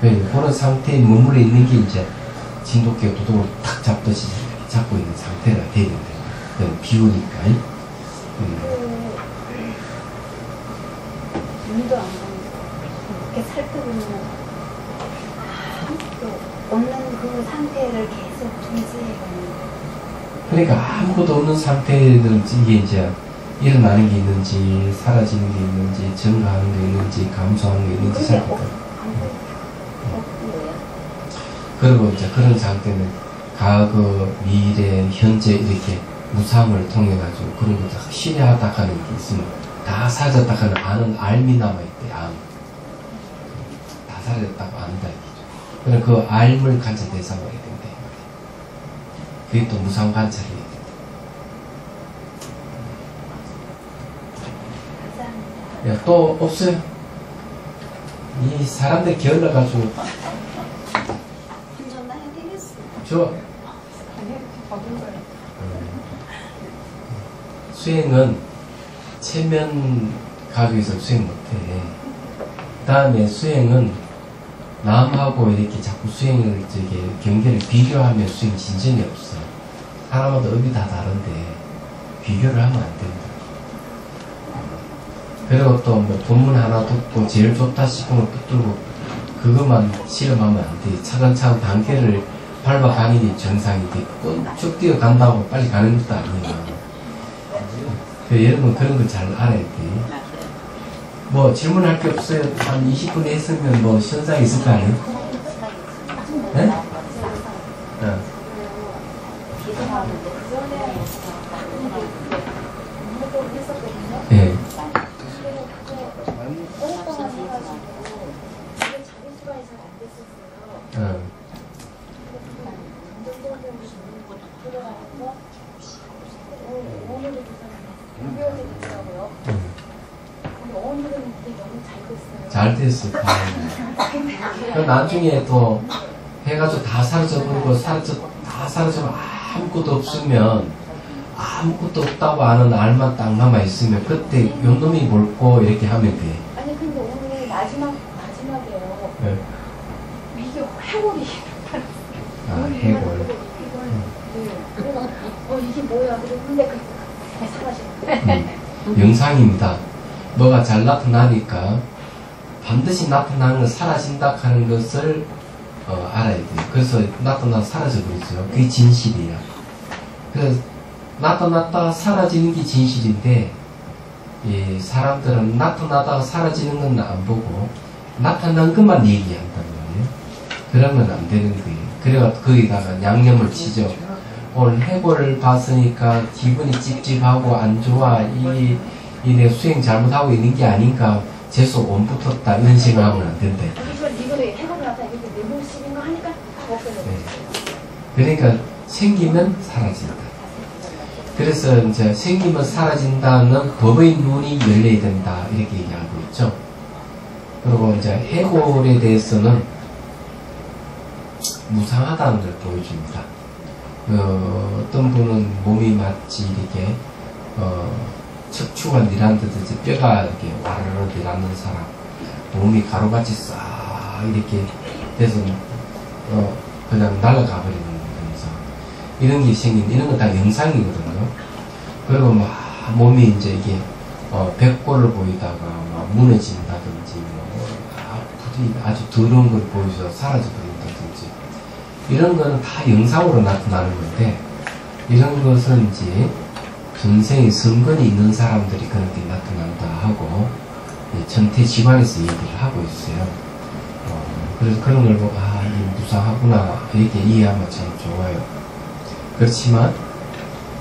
그런 상태에 머물러 있는 게 이제 진돗개 도둑을 탁 잡듯이 잡고 있는 상태가 되는데 비우니까. 눈도 안 감고 이렇게 살펴보면 아무것도 없는 그 상태를 계속 유지해가는. 그러니까 아무것도 없는 상태는 이게 이제 일어나는 게 있는지 사라지는 게 있는지 증가하는 게 있는지 감소하는 게 있는지 살펴봐. 그리고 이제 그런 상태는 과거, 미래, 현재 이렇게 무상을 통해 가지고 그런 것도 확실하다 하는 게 있으면 다 사라졌다 하는 아는 알미 남아있대. 다 사라졌다고 안다 이거죠. 그럼 그 알을 관찰 대상으로 해야 된다. 그게 또 무상 관찰이 해야 된다. 야, 또 없어요? 이 사람들 게을러가지고 운전나 해야 되겠어. 좋아. 수행은 체면 가지고 있어서 수행 못해. 그 다음에 수행은 남하고 이렇게 자꾸 수행을 경계를 비교하면 수행 진전이 없어. 사람마다 업이 다 다른데 비교를 하면 안 된다. 그리고 또 뭐 본문 하나 듣고 제일 좋다 싶으면 붙들고 그것만 실험하면 안 돼. 차근차근 단계를 밟아가는 게 정상이지. 쭉 뛰어간다고 빨리 가는 것도 아니에요. 여러분 그런 거 잘 알아야 돼. 뭐 질문할 게 없어요. 한 20분 했으면 뭐 현상 있을 거 아니에요? 네? 예. 잘 됐어. 나중에 또 해가지고 다 사라져버리고 다 사라지면 아무것도 없으면 아무것도 없다고 아는 알만 딱 남아있으면 그때 요놈이 뭘고 이렇게 하면 돼. 아니 근데 오늘 마지막이에요. 네. 이게 해골이 해골. 네. 그래서 이게 뭐야? 근데 사라져. 영상입니다. 뭐가 잘 나타나니까 반드시 나타나는 건 사라진다 하는 것을 알아야 돼요. 그래서 나타나서 사라져버리죠. 그게 진실이에요. 그래서 나타났다가 사라지는 게 진실인데 이 사람들은 나타나다가 사라지는 건 안 보고 나타난 것만 얘기한단 말이에요. 그러면 안 되는 거예요. 그래가 거기다가 양념을 치죠. 오늘 해골을 봤으니까 기분이 찝찝하고 안 좋아. 이 내 수행 잘못하고 있는 게 아닌가. 재수 온 붙었다. 이런 생각하면 안 된대. 이거를 해골을 나타 이게 내 모습인가 하니까 다 없어져요. 네. 그러니까 생기면 사라진다. 그래서 이제 생기면 사라진다는 법의 눈이 열려야 된다. 이렇게 얘기하고 있죠. 그리고 이제 해골에 대해서는 무상하다는 걸 보여줍니다. 어떤 분은 몸이 마치 이렇게 척추가 니란 듯이 뼈가 이렇게 와르르 니라는 사람, 몸이 가루같이 싹 이렇게 돼서 그냥 날아가 버리는 거죠. 이런 게 생긴, 이런 건 다 영상이거든요. 그리고 막 몸이 이제 이게 백골을 보이다가 막 무너진다든지 아주 더러운 걸 보여서 사라져 버린다든지 이런 거는 다 영상으로 나타나는 건데, 이런 것은 이제 전생에 성건이 있는 사람들이 그런 게 나타난다 하고 전태지관에서 얘기를 하고 있어요. 그래서 그런 걸 보고 이게 무상하구나 이렇게 이해하면 참 좋아요. 그렇지만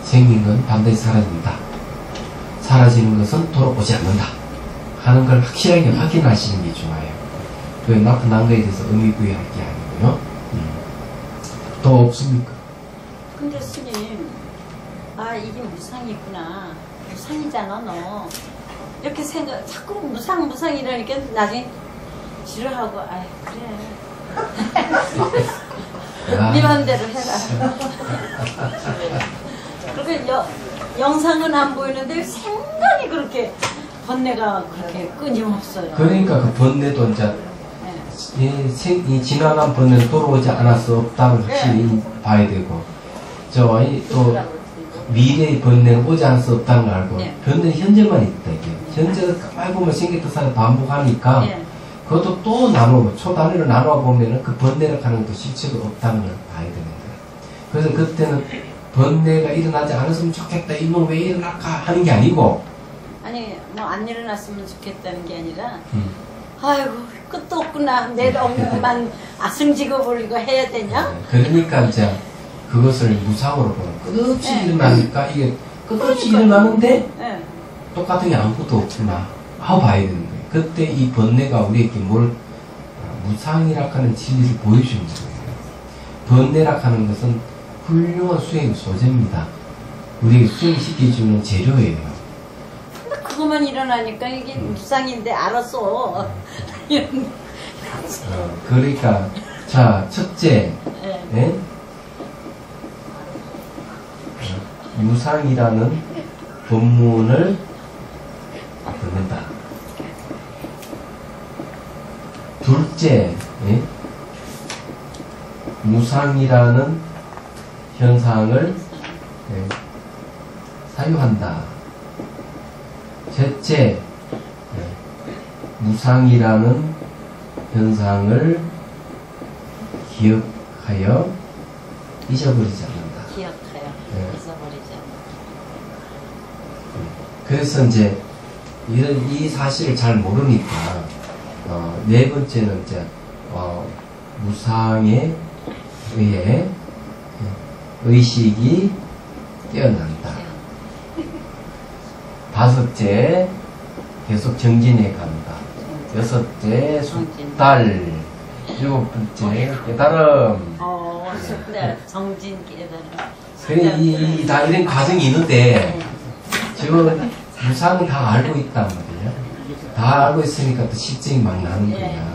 생긴 건 반드시 사라진다. 사라지는 것은 돌아오지 않는다 하는 걸 확실하게 확인하시는 게 좋아요. 그 나타난 거에 대해서 의미부여할 게 아니고요. 더 없습니까? 근데 스님, 이게 무상이구나. 무상이잖아, 너. 이렇게 자꾸 무상 이러니까 나중에 지루하고, 그래. 네 맘대로 해라. 그리고 영상은 안 보이는데 생각이 그렇게 번뇌가 그렇게 끊임없어요. 그러니까 그 번뇌도 이제 이 지나간 번뇌는 돌아오지 않았어 없다는 확실히 봐야 되고, 또 미래의 번뇌는 오지 않을 수 없다는 걸 알고, 번뇌는 현재만 있다. 이게 현재가 가만히 보면 생겼던 사람 반복하니까 그것도 또 나누고 초단위로 나누어 보면은 그 번뇌를 하는 것도 실체가 없다는 걸 봐야 되는 거예요. 그래서 그때는 번뇌가 일어나지 않았으면 좋겠다, 이놈 왜 일어날까 하는 게 아니고, 아니 뭐 안 일어났으면 좋겠다는 게 아니라 아이고 끝도 없구나, 내 엄만 승직업을 이거 해야 되냐? 그러니까 이제 그것을 무상으로 보는, 끝없이 일어나니까 이게 끝없이 일어나는데 똑같은 게 아무것도 없구나 하고 봐야 되는 거예요. 그때 이 번뇌가 우리에게 무상이라 하는 진리를 보여주는 거예요. 번뇌라 하는 것은 훌륭한 수행 소재입니다. 우리에게 수행시켜주는 재료예요. 근데 그것만 일어나니까 이게 무상인데 알았어. 그러니까 자, 첫째, 무상이라는 법문을 듣는다. 둘째, 무상이라는 현상을 사유한다. 셋째, 무상이라는 현상을 기억하여 잊어버리지 않는다. 기억하여 잊어버리지 않는다. 그래서 이제 이 사실을 잘 모르니까, 네 번째는 이제, 무상에 의해 의식이 깨어난다. 다섯째, 계속 정진해 간다. 여섯째, 숙달. 일곱 번째, 깨달음. 숙달, 정진, 깨달음. 그래, 다 이런 과정이 있는데, 지금 무상은 다 알고 있단 말이야. 다 알고 있으니까 또 실증이 막 나는 거야.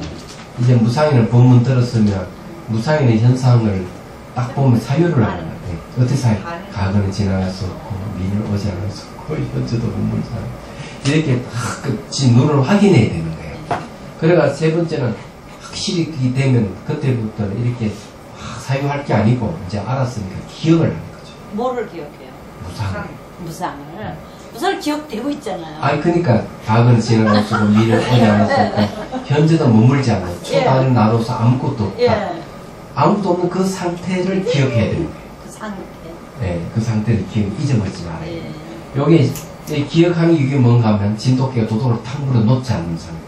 이제 무상인을 본문 들었으면, 무상인의 현상을 딱 보면 사유를 하는 거야. 어떻게 사유? 과거는 지나갈 수 없고, 미래는 오지 않을 수 없고, 현재도 본문상. 이렇게 딱 눈으로 확인해야 되는 거예요. 그래가 세 번째는 확실히 그게 되면 그때부터는 이렇게 사유할 게 아니고 이제 알았으니까 기억을 하는 거죠. 뭐를 기억해요? 무상을 기억되고 있잖아요. 아니 그러니까 과거는 지나갈 수 없고 미래는 오지 않을 수 없고 현재도 머물지 않는 초단을 나눠서 아무것도 없다. 아무것도 없는 그 상태를 기억해야 되는 거예요. 그 상태. 네, 그 상태를 잊어버리지 말아요. 여기 기억하는 이게 뭔가 하면 진돗개가 도둑을 탁 물어 놓지 않는 상태.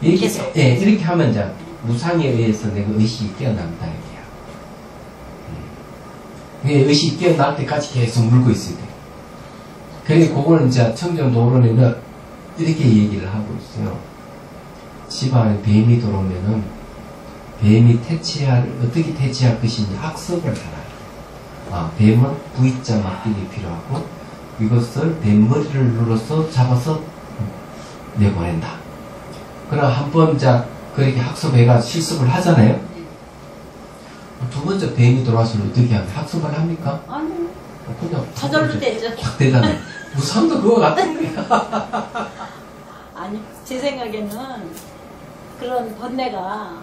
이렇게 하면 이제 무상에 의해서 내가 의식이 깨어난다 이게야. 의식이 깨어날 때까지 계속 물고 있어야 돼. 그러니까 그거는 이제 청정도론에는 이렇게 얘기를 하고 있어요. 집안에 뱀이 들어오면은 뱀이 어떻게 퇴치할 것인지 학습을 해라. 뱀은 V자 맞기가 필요하고 이것을 뱀머리를 눌러서 잡아서 내보낸다. 그럼 한 번 그렇게 학습해가 실습을 하잖아요. 두 번째 뱀이 들어와서 어떻게 하면 학습을 합니까? 아니. 그냥 저절로 되죠. 확 되잖아요. 무상도 그거 같은 거야. 아니 제 생각에는 그런 번뇌가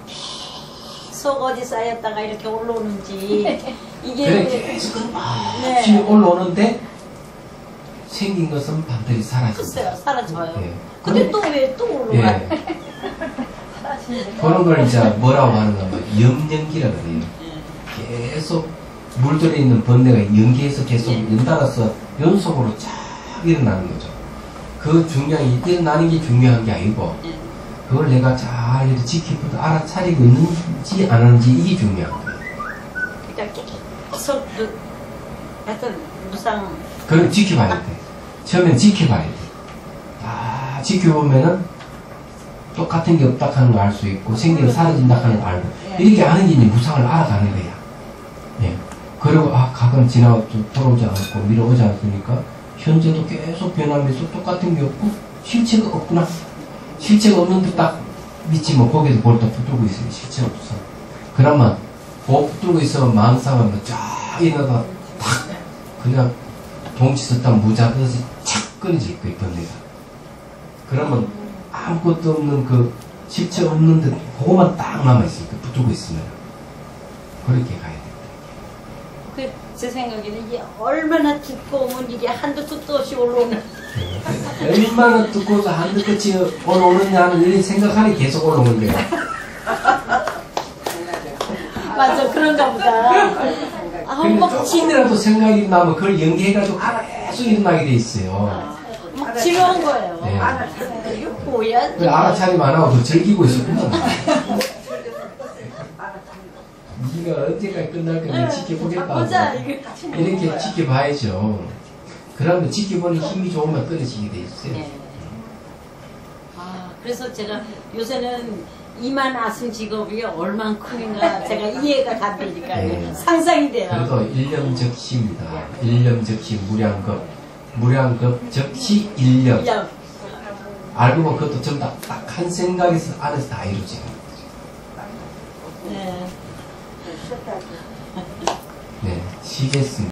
계속 어디 쌓였다가 이렇게 올라오는지 이게 그래 계속 막 올라오는데 생긴 것은 반드시 사라진다. 글쎄요, 사라져요. 예. 근데 또 왜 또 올라가? 예. 그런 걸 이제 뭐라고 하는가 하면 염연기라 그래요. 계속 물들어 있는 번뇌가 연기해서 계속 연달아서 연속으로 쫙 일어나는 거죠. 일어나는 게 중요한 게 아니고 그걸 내가 잘 지키고 알아차리고 있는지 안 하는지 이게 중요한 거예요. 그러니까 계속 하여튼 무상. 그걸 지켜봐야 돼. 처음엔 지켜봐야 돼. 지켜보면은 똑같은 게 없다 하는 걸 알 수 있고 생기면 사라진다 하는 걸 알고 이렇게 아는 게 이제 무상을 알아가는 거야. 예. 그리고 가끔 지나가도 돌아오지 않았고 미래 오지 않았으니까 현재도 계속 변하면서 똑같은 게 없고 실체가 없구나. 실체가 없는데 딱 미치면 거기에도 볼딱 붙들고 있어요. 실체 없어. 그러면 붙들고 있으면 마음 상하면 쫙 일어나다가 탁 그냥 동치섰다 무작위서 착 끊어질 거예요. 번뇌가. 그러면 아무것도 없는 그 실체 없는데 그거만 딱 남아있으니까 붙들고 있으면 그렇게 가야 됩니다. 제 생각에는 이게 얼마나 두꺼우면 이게 한도 끝도 없이 올라오는. 얼마나 두꺼워서 한도 끝이 올라오느냐는 이런 생각하니 계속 올라오는 거예요. 맞아, 그런가 보다. 그러니까 조금이라도 생각이 나면 그걸 연계해가지고 계속 일어나게 돼 있어요. 막 지루한 거예요. 네. 이거 뭐야? 알아차림 안 하고 그 즐기고 있었구나. 네가 언제까지 끝날 건지 지켜보겠다고. 보자, 이렇게 지켜봐야죠. 그러면 지켜보는 힘이 좋으면 끊어지게 돼 있어요. 네. 그래서 제가 요새는 이만 아승 직업이 얼만큼인가 제가 이해가 간다니까 네. 상상이 돼요. 그래도 일념적시입니다. 일념적시 무량겁 적시 일념. 알고 보면 그것도 전부 딱 한 생각에서 안에서 다 이루어지는 거죠. 네. 네, 쉬겠습니다.